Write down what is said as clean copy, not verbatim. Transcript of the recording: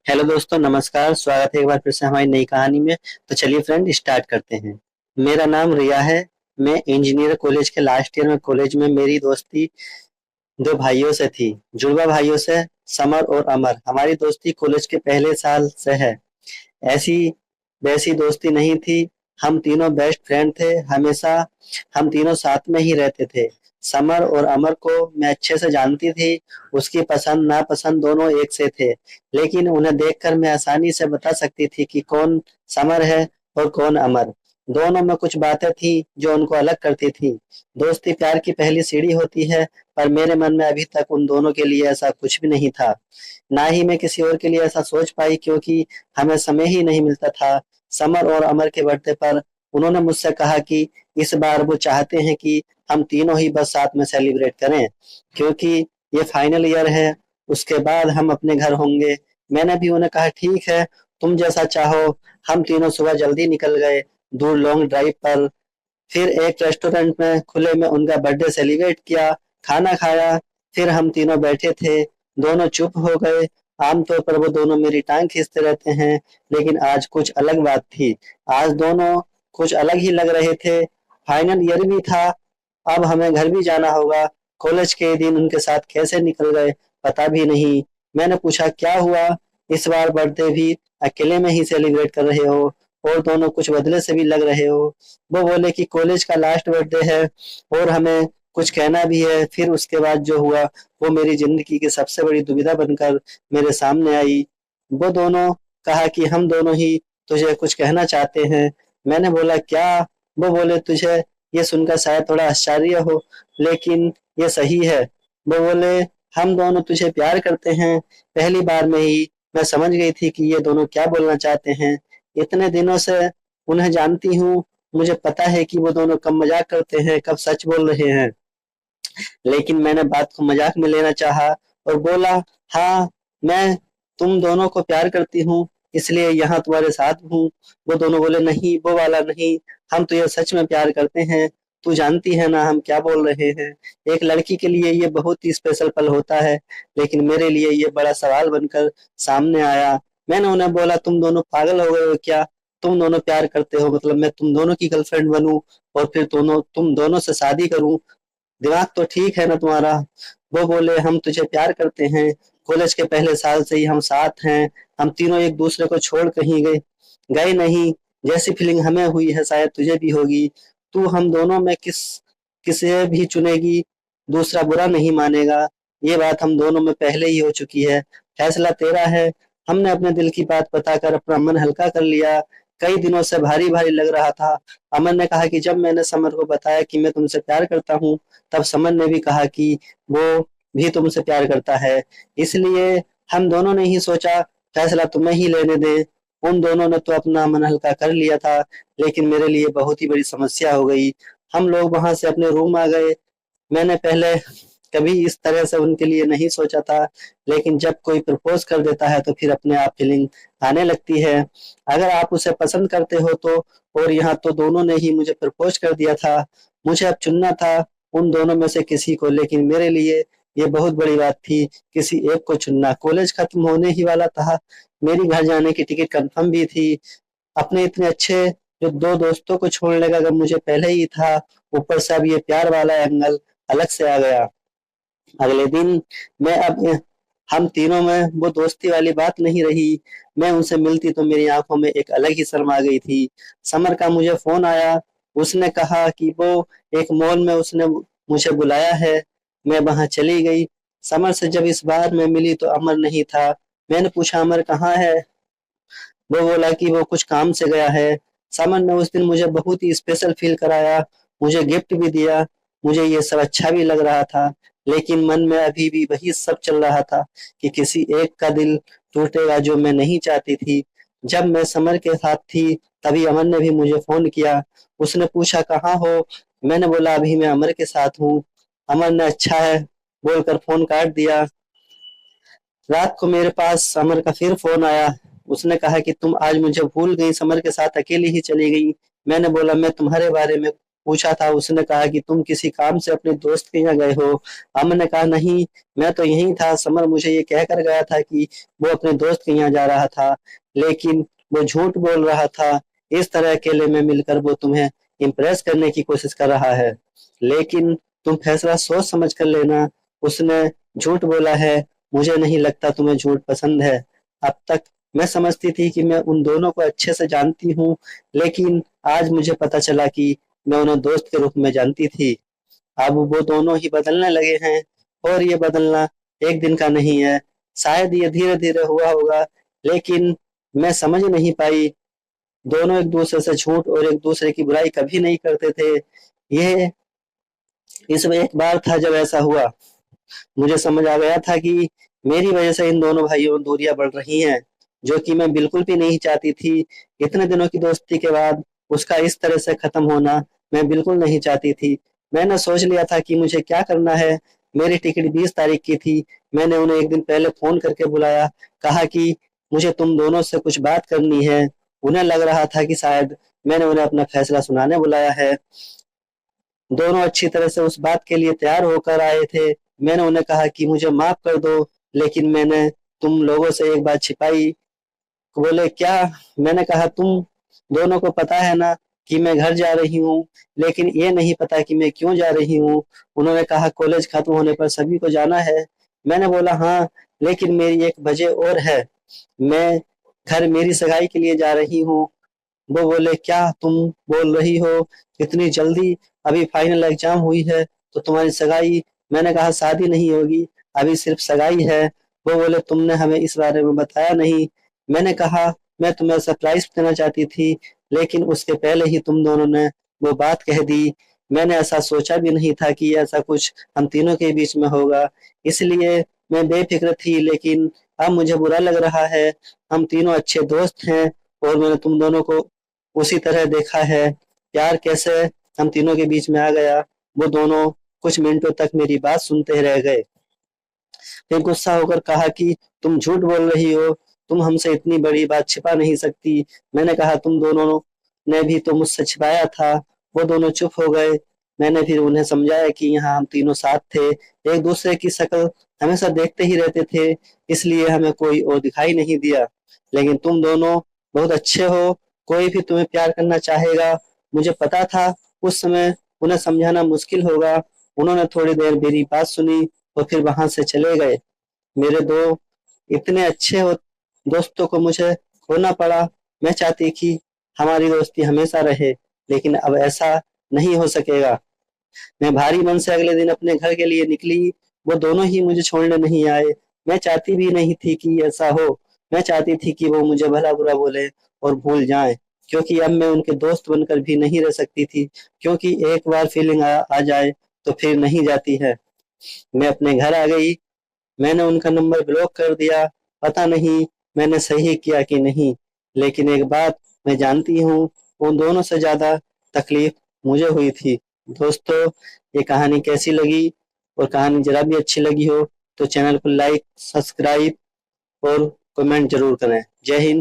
Hello दोस्तों, नमस्कार। स्वागत है एक बार फिर से हमारी नई कहानी में। तो चलिए फ्रेंड, स्टार्ट करते हैं। मेरा नाम रिया है। मैं इंजीनियर कॉलेज के लास्ट ईयर में कॉलेज में मेरी दोस्ती दो भाइयों से थी, जुड़वा भाइयों से, समर और अमर। हमारी दोस्ती कॉलेज के पहले साल से है। ऐसी वैसी दोस्ती नहीं थी। हम तीनों बेस्ट फ्रेंड थे। हमेशा हम तीनों साथ में ही रहते थे। समर और अमर को मैं अच्छे से जानती थी। उसकी पसंद नापसंद दोनों एक से थे, लेकिन उन्हें देखकर मैं आसानी से बता सकती थी कि कौन समर है और कौन अमर। दोनों में कुछ बातें थी जो उनको अलग करती थी। दोस्ती प्यार की पहली सीढ़ी होती है, पर मेरे मन में अभी तक उन दोनों के लिए ऐसा कुछ भी नहीं था। ना ही मैं किसी और के लिए ऐसा सोच पाई, क्योंकि हमें समय ही नहीं मिलता था। समर और अमर के बर्थडे पर उन्होंने मुझसे कहा कि इस बार वो चाहते हैं कि हम तीनों ही बस साथ में सेलिब्रेट करें, क्योंकि ये फाइनल ईयर है। उसके बाद हम अपने घर होंगे। मैंने भी उन्हें कहा, ठीक है, तुम जैसा चाहो। हम तीनों सुबह जल्दी निकल गए, दूर लॉन्ग ड्राइव पर। फिर एक रेस्टोरेंट में खुले में उनका बर्थडे सेलिब्रेट किया, खाना खाया। फिर हम तीनों बैठे थे, दोनों चुप हो गए। आमतौर पर वो दोनों मेरी टांग खींचते रहते हैं, लेकिन आज कुछ अलग बात थी। आज दोनों कुछ अलग ही लग रहे थे। फाइनल ईयर भी था, अब हमें घर भी जाना होगा। कॉलेज के दिन उनके साथ कैसे निकल गए पता भी नहीं। मैंने पूछा, क्या हुआ, इस बार बर्थडे भी अकेले में ही सेलिब्रेट कर रहे हो, और दोनों कुछ बदले से भी लग रहे हो। वो बोले कि कॉलेज का लास्ट बर्थडे है और हमें कुछ कहना भी है। फिर उसके बाद जो हुआ वो मेरी जिंदगी की सबसे बड़ी दुविधा बनकर मेरे सामने आई। वो दोनों कहा कि हम दोनों ही तुझे कुछ कहना चाहते हैं। मैंने बोला, क्या? वो बोले, तुझे ये सुनकर शायद थोड़ा आश्चर्य हो, लेकिन ये सही है। वो बोले, हम दोनों तुझे प्यार करते हैं। पहली बार में ही मैं समझ गई थी कि ये दोनों क्या बोलना चाहते हैं। इतने दिनों से उन्हें जानती हूँ, मुझे पता है कि वो दोनों कब मजाक करते हैं, कब सच बोल रहे हैं। लेकिन मैंने बात को मजाक में लेना चाहा और बोला, हाँ, मैं तुम दोनों को प्यार करती हूँ, इसलिए यहाँ तुम्हारे साथ हूँ। वो दोनों बोले, नहीं, वो वाला नहीं, हम तो ये सच में प्यार करते हैं। तू जानती है ना हम क्या बोल रहे हैं। एक लड़की के लिए ये बहुत ही स्पेशल पल होता है, लेकिन मेरे लिए ये बड़ा सवाल बनकर सामने आया। मैंने उन्हें बोला, तुम दोनों पागल हो गए हो क्या? तुम दोनों प्यार करते हो मतलब मैं तुम दोनों की गर्लफ्रेंड बनूं और फिर तुम दोनों से शादी करूं? दिमाग तो ठीक है ना तुम्हारा? वो बोले, हम तुझे प्यार करते हैं। कॉलेज के पहले साल से ही हम साथ हैं। हम तीनों एक दूसरे को छोड़ कहीं गए गए नहीं। जैसी फीलिंग हमें हुई है शायद तुझे भी होगी। तू हम दोनों में किसे भी चुनेगी, दूसरा बुरा नहीं मानेगा। ये बात हम दोनों में पहले ही हो चुकी है। फैसला तेरा है। हमने अपने दिल की बात बताकर अपना मन हल्का कर लिया। कई दिनों से भारी भारी लग रहा था। अमन ने कहा कि जब मैंने समर को बताया कि मैं तुमसे प्यार करता हूँ, तब समन ने भी कहा कि वो भी तुमसे प्यार करता है। इसलिए हम दोनों ने ही सोचा, फैसला तुम्हें ही लेने दे। उन दोनों ने तो अपना मन हल्का कर लिया था, लेकिन मेरे लिए बहुत ही बड़ी समस्या हो गई। हम लोग वहां से अपने रूम आ गए। मैंने पहले कभी इस तरह से उनके लिए नहीं सोचा था, लेकिन जब कोई प्रपोज कर देता है तो फिर अपने आप फीलिंग आने लगती है। अगर आप उसे पसंद करते हो तो। और यहाँ तो दोनों ने ही मुझे प्रपोज कर दिया था। मुझे अब चुनना था उन दोनों में से किसी को, लेकिन मेरे लिए ये बहुत बड़ी बात थी किसी एक को चुनना। कॉलेज खत्म होने ही वाला था। मेरी घर जाने की टिकट कंफर्म भी थी। अपने इतने अच्छे जो दो दोस्तों को छोड़ने का गम मुझे पहले ही था, ऊपर से अब ये प्यार वाला एंगल अलग से आ गया। अगले दिन मैं अब हम तीनों में वो दोस्ती वाली बात नहीं रही। मैं उनसे मिलती तो मेरी आंखों में एक अलग ही शर्म आ गई थी। समर का मुझे फोन आया। उसने कहा कि वो एक मॉल में उसने मुझे बुलाया है। मैं वहां चली गई। समर से जब इस बार मैं मिली तो अमर नहीं था। मैंने पूछा, अमर कहाँ है? वो बोला कि वो कुछ काम से गया है। सामन ने उस दिन मुझे बहुत ही स्पेशल फील कराया, मुझे गिफ्ट भी दिया। मुझे ये सब अच्छा भी लग रहा था, लेकिन मन में अभी भी वही सब चल रहा था कि किसी एक का दिल टूटेगा जो मैं नहीं चाहती थी। जब मैं समर के साथ थी तभी अमन ने भी मुझे फोन किया। उसने पूछा, कहाँ हो? मैंने बोला, अभी मैं अमर के साथ हूँ। अमर ने अच्छा है बोलकर फोन काट दिया। रात को मेरे पास समर का फिर फोन आया। उसने कहा कि तुम आज मुझे भूल गई, समर के साथ अकेली ही चली गई। मैंने बोला, मैं तुम्हारे बारे में पूछा था, उसने कहा कि तुम किसी काम से अपने दोस्त के यहाँ गए हो। अब मैंने कहा नहीं, मैं तो यहीं था। समर मुझे ये कहकर गया था कि वो अपने दोस्त के यहाँ जा रहा था, लेकिन वो झूठ बोल रहा था। इस तरह अकेले में मिलकर वो तुम्हें इम्प्रेस करने की कोशिश कर रहा है, लेकिन तुम फैसला सोच समझ कर लेना। उसने झूठ बोला है। मुझे नहीं लगता तुम्हें झूठ पसंद है। अब तक मैं समझती थी कि मैं उन दोनों को अच्छे से जानती हूँ, लेकिन आज मुझे पता चला कि मैं उन्हें दोस्त के रूप में जानती थी। अब वो दोनों ही बदलने लगे हैं, और ये बदलना एक दिन का नहीं है। शायद ये धीरे धीरे हुआ होगा, लेकिन मैं समझ नहीं पाई। दोनों एक दूसरे से झूठ और एक दूसरे की बुराई कभी नहीं करते थे। ये इसमें एक बार था जब ऐसा हुआ। मुझे समझ आ गया था कि मेरी वजह से इन दोनों भाइयों में दूरियां बढ़ रही हैं, जो कि मैं बिल्कुल भी नहीं चाहती थी। इतने दिनों की दोस्ती के बाद उसका इस तरह से खत्म होना मैं बिल्कुल नहीं चाहती थी। मैंने सोच लिया था कि मुझे क्या करना है। मेरी टिकट 20 तारीख की थी। मैंने उन्हें एक दिन पहले फोन करके बुलाया, कहा कि मुझे तुम दोनों से कुछ बात करनी है। उन्हें लग रहा था कि शायद मैंने उन्हें अपना फैसला सुनाने बुलाया है। दोनों अच्छी तरह से उस बात के लिए तैयार होकर आए थे। मैंने उन्हें कहा कि मुझे माफ कर दो, लेकिन मैंने तुम लोगों से एक बात छिपाई। बोले क्या? मैंने कहा तुम दोनों को पता है ना कि मैं घर जा रही हूँ, लेकिन ये नहीं पता कि मैं क्यों जा रही हूँ। उन्होंने कहा कॉलेज खत्म होने पर सभी को जाना है। मैंने बोला हाँ, लेकिन मेरी एक वजह और है। मैं घर मेरी सगाई के लिए जा रही हूँ। वो बोले क्या तुम बोल रही हो इतनी जल्दी? अभी फाइनल एग्जाम हुई है तो तुम्हारी सगाई? मैंने कहा शादी नहीं होगी, अभी सिर्फ सगाई है। वो बोले तुमने हमें इस बारे में बताया नहीं। मैंने कहा मैं तुम्हें सरप्राइज देना चाहती थी, लेकिन उसके पहले ही तुम दोनों ने वो बात कह दी। मैंने ऐसा सोचा भी नहीं था कि ऐसा कुछ हम तीनों के बीच में होगा, इसलिए मैं बेफिक्र थी। लेकिन अब मुझे बुरा लग रहा है। हम तीनों अच्छे दोस्त हैं, और मैंने तुम दोनों को उसी तरह देखा है। प्यार कैसे हम तीनों के बीच में आ गया। वो दोनों कुछ मिनटों तक मेरी बात सुनते रह गए, फिर गुस्सा होकर कहा कि तुम झूठ बोल रही हो, तुम हमसे इतनी बड़ी बात छिपा नहीं सकती। मैंने कहा तुम दोनों ने भी तो मुझसे छिपाया था। वो दोनों चुप हो गए। मैंने फिर उन्हें समझाया कि यहाँ हम तीनों साथ थे, एक दूसरे की शक्ल हमेशा देखते ही रहते थे, इसलिए हमें कोई और दिखाई नहीं दिया। लेकिन तुम दोनों बहुत अच्छे हो, कोई भी तुम्हें प्यार करना चाहेगा। मुझे पता था उस समय उन्हें समझाना मुश्किल होगा। उन्होंने थोड़ी देर मेरी बात सुनी और फिर वहां से चले गए। मेरे दो इतने अच्छे हो दोस्तों को मुझे खोना पड़ा। मैं चाहती कि हमारी दोस्ती हमेशा रहे, लेकिन अब ऐसा नहीं हो सकेगा। मैं भारी मन से अगले दिन अपने घर के लिए निकली। वो दोनों ही मुझे छोड़ने नहीं आए। मैं चाहती भी नहीं थी कि ऐसा हो। मैं चाहती थी कि वो मुझे भला बुरा बोले और भूल जाएं, क्योंकि अब मैं उनके दोस्त बनकर भी नहीं रह सकती थी, क्योंकि एक बार फीलिंग आ जाए तो फिर नहीं जाती है। मैं अपने घर आ गई। मैंने उनका नंबर ब्लॉक कर दिया। पता नहीं मैंने सही किया कि नहीं, लेकिन एक बात मैं जानती हूँ, उन दोनों से ज्यादा तकलीफ मुझे हुई थी। दोस्तों, ये कहानी कैसी लगी? और कहानी जरा भी अच्छी लगी हो तो चैनल को लाइक, सब्सक्राइब और कमेंट जरूर करें। जय हिंद।